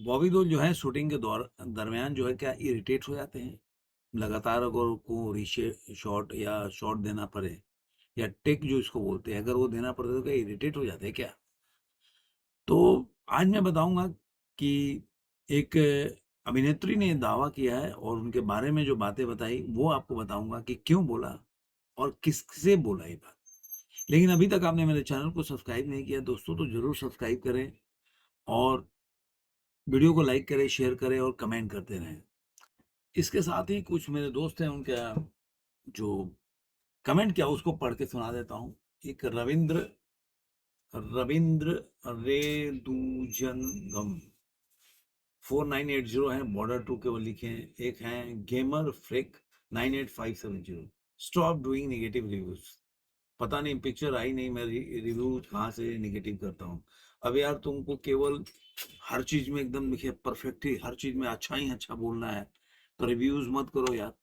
बॉबी देओल जो है शूटिंग के दरमियान जो है क्या इरिटेट हो जाते हैं? लगातार अगर को रीशे शॉट या शॉट देना पड़े या टेक जो इसको बोलते हैं, अगर वो देना पड़े तो क्या इरिटेट हो जाते हैं क्या? तो आज मैं बताऊंगा कि एक अभिनेत्री ने दावा किया है और उनके बारे में जो बातें बताई वो आपको बताऊंगा कि क्यों बोला और किससे बोला ये बात। लेकिन अभी तक आपने मेरे चैनल को सब्सक्राइब नहीं किया दोस्तों तो जरूर सब्सक्राइब करें और वीडियो को लाइक करें, शेयर करें और कमेंट करते रहें। इसके साथ ही कुछ मेरे दोस्त हैं उनका जो कमेंट किया उसको पढ़ के सुना देता हूँ। एक रविंद्र रविंद्र रेदुजनगम 4980 है, बॉर्डर टू के वो लिखे हैं। एक है gamer freak 98570, stop doing negative reviews. पता नहीं पिक्चर आई नहीं, मैं रिव्यू कहाँ से निगेटिव करता हूँ। अब यार तुमको केवल हर चीज में एकदम देखिए परफेक्ट ही हर चीज में अच्छा ही अच्छा बोलना है तो रिव्यूज मत करो यार।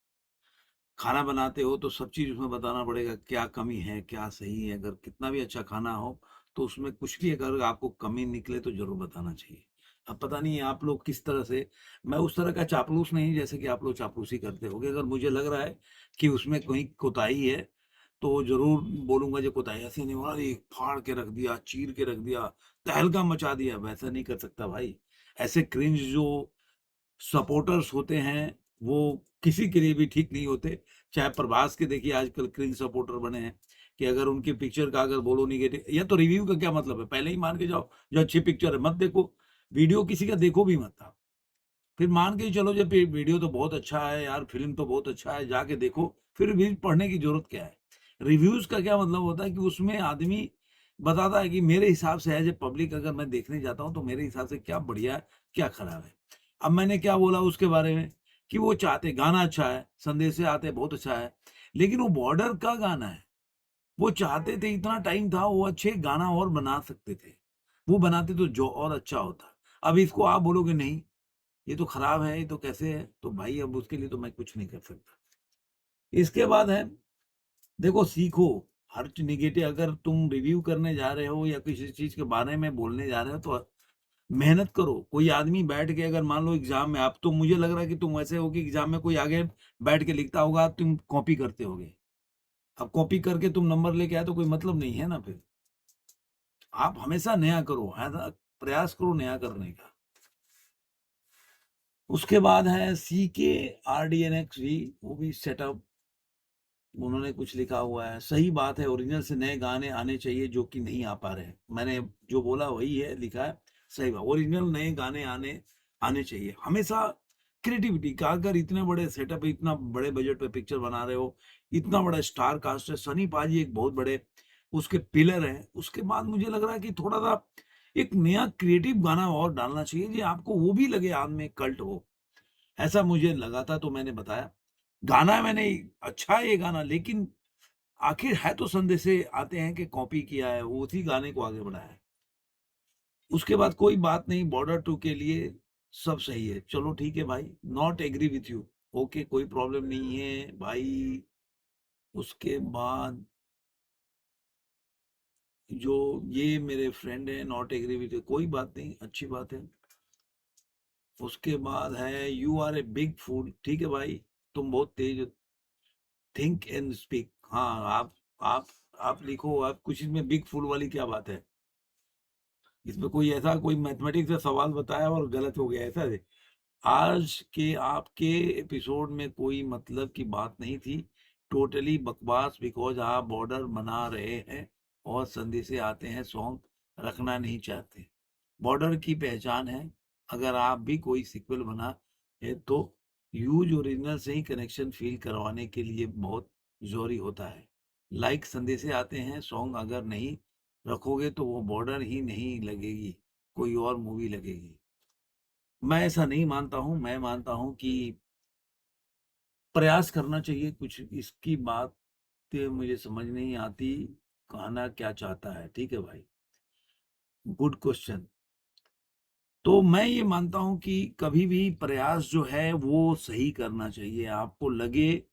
खाना बनाते हो तो सब चीज उसमें बताना पड़ेगा, क्या कमी है क्या सही है। अगर कितना भी अच्छा खाना हो तो उसमें कुछ भी अगर आपको कमी निकले तो जरूर बताना चाहिए। अब पता नहीं आप लोग किस तरह से, मैं उस तरह का चापलूस नहीं जैसे कि आप लोग चापलूसी करते होगे। अगर मुझे लग रहा है कि उसमें कोई कोताही है तो जरूर बोलूंगा जो कोताही ऐसे नहीं होना, ये फाड़ के रख दिया, चीर के रख दिया, तहलका मचा दिया, वैसा नहीं कर सकता भाई। ऐसे क्रिंज जो सपोर्टर्स होते हैं वो किसी के लिए भी ठीक नहीं होते। चाहे प्रभास के देखिए आजकल क्रिंज सपोर्टर बने हैं कि अगर उनकी पिक्चर का अगर बोलो निगेटिव या तो रिव्यू का क्या मतलब है, पहले ही मान के जाओ जो अच्छी पिक्चर है मत देखो, वीडियो किसी का देखो भी मत आप। फिर मान के ही चलो जब वीडियो तो बहुत अच्छा है यार, फिल्म तो बहुत अच्छा है, जाके देखो। फिर रिव्यूज पढ़ने की जरूरत क्या है? रिव्यूज का क्या मतलब होता है कि उसमें आदमी बताता है कि मेरे हिसाब से एज ए पब्लिक अगर मैं देखने जाता हूँ तो मेरे हिसाब से क्या बढ़िया है क्या खराब है। अब मैंने क्या बोला उसके बारे में कि वो चाहते गाना अच्छा है, संदेश आते बहुत अच्छा है, लेकिन वो बॉर्डर का गाना है। वो चाहते थे, इतना टाइम था, वो अच्छे गाना और बना सकते थे, वो बनाते तो जो और अच्छा होता। अब इसको आप बोलोगे नहीं ये तो खराब है, ये तो कैसे है, तो भाई अब उसके लिए तो मैं कुछ नहीं कर सकता। इसके बाद है, देखो सीखो। हर नेगेटिव अगर तुम रिव्यू करने जा रहे हो या किसी चीज के बारे में बोलने जा रहे हो तो मेहनत करो। कोई आदमी बैठ के अगर मान लो एग्जाम में, आप तो मुझे लग रहा है कि तुम ऐसे हो कि एग्जाम में कोई आगे बैठ के लिखता होगा तुम कॉपी करते होगे। अब कॉपी करके तुम नंबर लेके आए तो कोई मतलब नहीं है ना। फिर आप हमेशा नया करो, है ना, प्रयास करो नया करने का। उसके बाद है सी के RDNX भी, वो भी सेटअप उन्होंने कुछ लिखा हुआ है। सही बात है, ओरिजिनल से नए गाने आने चाहिए जो कि नहीं आ पा रहे हैं। मैंने जो बोला वही है लिखा है। सही बात, ओरिजिनल नए गाने आने आने चाहिए हमेशा। क्रिएटिविटी का अगर इतने बड़े सेटअप, इतना बड़े बजट पे पिक्चर बना रहे हो, इतना बड़ा स्टार कास्ट है, सनी पाजी एक बहुत बड़े उसके पिलर हैं, उसके बाद मुझे लग रहा है कि थोड़ा सा एक नया क्रिएटिव गाना और डालना चाहिए जी, आपको वो भी लगे आदमी में कल्ट हो। ऐसा मुझे लगा था तो मैंने बताया। गाना मैंने अच्छा है ये गाना, लेकिन आखिर है तो संदेशे आते हैं कि कॉपी किया है, वो उसी गाने को आगे बढ़ाया है। उसके बाद कोई बात नहीं, बॉर्डर टू के लिए सब सही है, चलो ठीक है भाई, not agree with you, okay कोई प्रॉब्लम नहीं है भाई। उसके बाद जो ये मेरे फ्रेंड है नॉट एग्री विथ यू, कोई बात नहीं, अच्छी बात है। उसके बाद है यू आर ए बिग फूल, ठीक है भाई, तुम बहुत तेज, थिंक एंड स्पीक। हाँ आप आप लिखो, आप कुछ इसमें बिग फूल वाली क्या बात है? इसमें कोई ऐसा कोई मैथमेटिक्स का सवाल बताया और गलत हो गया ऐसा है? आज के आपके एपिसोड में कोई मतलब की बात नहीं थी, टोटली बकवास, बिकॉज आप बॉर्डर बना रहे हैं और संदेशे आते हैं सॉन्ग रखना नहीं चाहते। बॉर्डर की पहचान है, अगर आप भी कोई सीक्वल बना है तो यूज ओरिजिनल से ही कनेक्शन फील करवाने के लिए बहुत जरूरी होता है। लाइक संदेशे आते हैं सॉन्ग अगर नहीं रखोगे तो वो बॉर्डर ही नहीं लगेगी, कोई और मूवी लगेगी। मैं ऐसा नहीं मानता हूँ, मैं मानता हूँ कि प्रयास करना चाहिए कुछ। इसकी बात मुझे समझ नहीं आती, कहना क्या चाहता है, ठीक है भाई, गुड क्वेश्चन। तो मैं ये मानता हूँ कि कभी भी प्रयास जो है वो सही करना चाहिए। आपको लगे,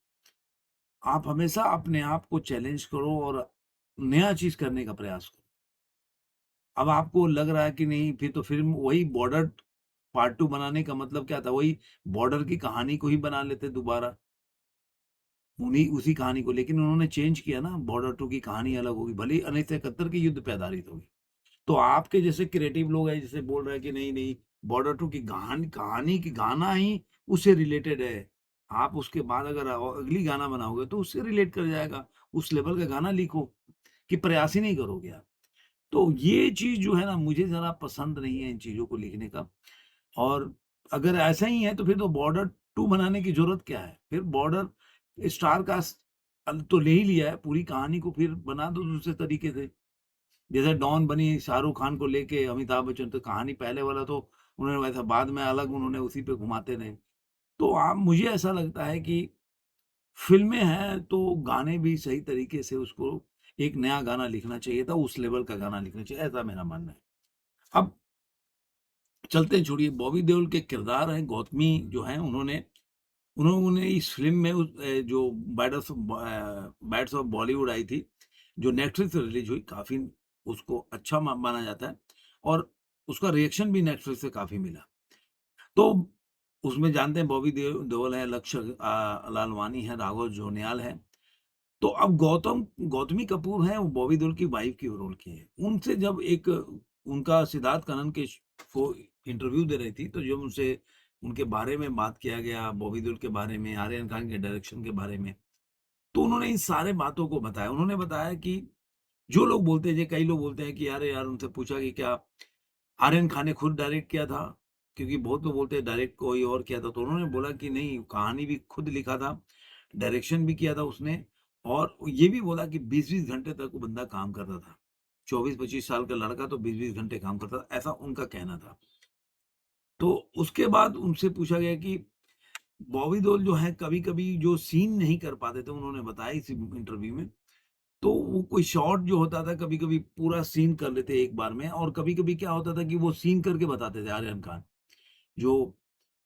आप हमेशा अपने आप को चैलेंज करो और नया चीज करने का प्रयास करो। अब आपको लग रहा है कि नहीं, फिर तो फिल्म वही बॉर्डर पार्ट 2 बनाने का मतलब क्या था? वही बॉर्डर की कहानी को ही बना लेते दोबारा, उन्हीं उसी कहानी को, लेकिन उन्होंने चेंज किया ना, बॉर्डर 2 की कहानी अलग होगी, भले ही 1971 के युद्ध पे आधारित होगी। तो आपके जैसे क्रिएटिव लोग हैं, जैसे बोल रहे हैं कि नहीं-नहीं, बॉर्डर 2 की कहानी की गाना ही उससे रिलेटेड है। आप उसके बाद अगर अगली गाना बनाओगे तो उससे रिलेट कर जाएगा, उस लेवल का गाना लिखो, कि प्रयास ही नहीं करोगे आप। तो ये चीज़ जो है ना, मुझे ज़रा पसंद नहीं है इन चीज़ों को लिखने का। और अगर ऐसा ही है तो फिर तो बॉर्डर 2 बनाने की ज़रूरत क्या है? फिर बॉर्डर स्टार कास्ट तो ले ही लिया है, पूरी कहानी को फिर बना दो दूसरे तरीके से। जैसे डॉन बनी शाहरुख खान को लेके अमिताभ बच्चन, तो कहानी पहले वाला तो उन्होंने वैसा, बाद में अलग उन्होंने उसी पे घुमाते रहे। तो आप, मुझे ऐसा लगता है कि फ़िल्में हैं तो गाने भी सही तरीके से उसको, एक नया गाना लिखना चाहिए था, उस लेवल का गाना लिखना चाहिए, ऐसा मेरा मानना है। अब चलते हैं, छोड़िए, बॉबी देओल के किरदार हैं, गौतमी जो हैं, उन्होंने उन्होंने इस फ़िल्म में जो बैड्स ऑफ बॉलीवुड आई थी, जो नेटफ्लिक्स पे रिलीज़ हुई, काफ़ी उसको अच्छा माना जाता है, और उसका रिएक्शन भी नेटफ्लिक्स से काफ़ी मिला। तो उसमें जानते हैं बॉबी देओल है, लक्ष्य लालवानी है, राघव जुनियाल है। तो अब गौतमी कपूर हैं, वो बॉबी देओल की वाइफ़ की रोल की हैं। उनसे जब एक उनका सिद्धार्थ कानन के वो इंटरव्यू दे रही थी, तो जब उनसे उनके बारे में बात किया गया, बॉबी देओल के बारे में, आर्यन खान के डायरेक्शन के बारे में, तो उन्होंने इन सारे बातों को बताया। उन्होंने बताया कि जो लोग बोलते हैं, कई लोग बोलते हैं कि अरे यार, उनसे पूछा कि क्या आर्यन खान ने खुद डायरेक्ट किया था? क्योंकि बहुत लोग बोलते हैं डायरेक्ट कोई और किया था, तो उन्होंने बोला कि नहीं, कहानी भी खुद लिखा था, डायरेक्शन भी किया था उसने, और ये भी बोला कि 20-20 घंटे तक वो बंदा काम करता था। 24-25 साल का लड़का तो 20-20 घंटे काम करता था, ऐसा उनका कहना था। तो उसके बाद उनसे पूछा गया कि बॉबी देओल जो है, कभी-कभी जो सीन नहीं कर पाते थे, उन्होंने बताया इस इंटरव्यू में, तो वो कोई शॉट जो होता था, कभी-कभी पूरा सीन कर लेते एक बार में, और कभी-कभी क्या होता था कि वो सीन करके बताते थे आर्यन खान। जो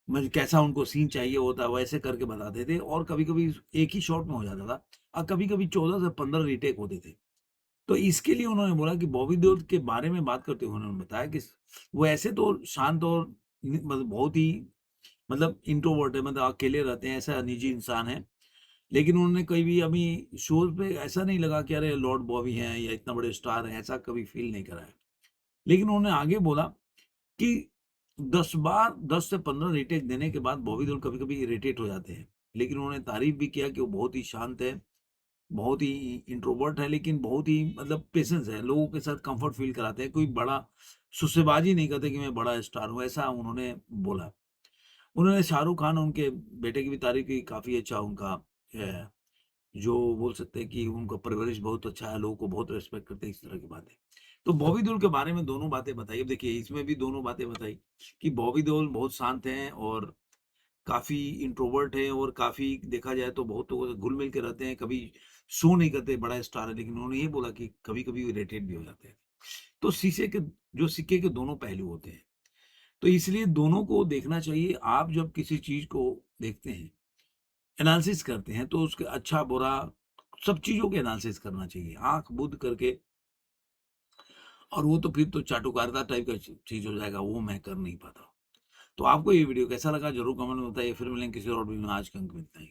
मतलब कैसा उनको सीन चाहिए होता, वैसे करके बताते थे, और कभी-कभी एक ही शॉट में हो जाता था, और कभी-कभी 14 से 15 रीटेक होते थे। तो इसके लिए उन्होंने बोला कि बॉबी देओल के बारे में बात करते हुए उन्होंने बताया कि वो ऐसे तो शांत और मतलब बहुत ही, मतलब इंट्रोवर्ट है, मतलब अकेले रहते हैं, ऐसा निजी इंसान है। लेकिन उन्होंने कहीं भी अभी शोज़ पे ऐसा नहीं लगा कि अरे लॉर्ड बॉबी हैं या इतना बड़े स्टार हैं, ऐसा कभी फ़ील नहीं करा है। लेकिन उन्होंने आगे बोला कि 10 बार 10 से 15 रीटेक देने के बाद बॉबी देओल कभी-कभी इरिटेट हो जाते हैं। लेकिन उन्होंने तारीफ़ भी किया कि वो बहुत ही शांत है, बहुत ही इंट्रोवर्ट है, लेकिन बहुत ही मतलब पेशेंस है, लोगों के साथ कम्फ़र्ट फ़ील कराते हैं, कोई बड़ा सुस्सेबाज़ी नहीं करते कि मैं बड़ा स्टार हूँ, ऐसा उन्होंने बोला। उन्होंने शाहरुख खान, उनके बेटे की भी तारीफ़ की, काफ़ी अच्छा उनका है, जो बोल सकते हैं कि उनका परवरिश बहुत अच्छा है, लोगों को बहुत रिस्पेक्ट करते हैं, इस तरह की बातें। तो बॉबी देओल के बारे में दोनों बातें बताई। अब देखिए, इसमें भी दोनों बातें बताई कि बॉबी देओल बहुत शांत हैं, और काफ़ी इंट्रोवर्ट हैं, और काफ़ी देखा जाए तो बहुत लोगों से घुल-मिल के रहते हैं, कभी शो नहीं करते, बड़ा स्टार है, लेकिन उन्होंने ये बोला कि कभी-कभी वो इरिटेट भी हो जाते हैं। तो शीशे के जो सिक्के के दोनों पहलू होते हैं, तो इसलिए दोनों को देखना चाहिए। आप जब किसी चीज़ को देखते हैं, एनालिसिस करते हैं, तो उसके अच्छा-बुरा सब चीज़ों के एनालिसिस करना चाहिए, आँख बंद करके। और वो तो फिर तो चाटुकारिता टाइप का चीज़ हो जाएगा, वो मैं कर नहीं पाता। तो आपको ये वीडियो कैसा लगा ज़रूर कमेंट में बताइए, फिर मिलेंगे किसी और वीडियो में, आज के अंक में इतना ही।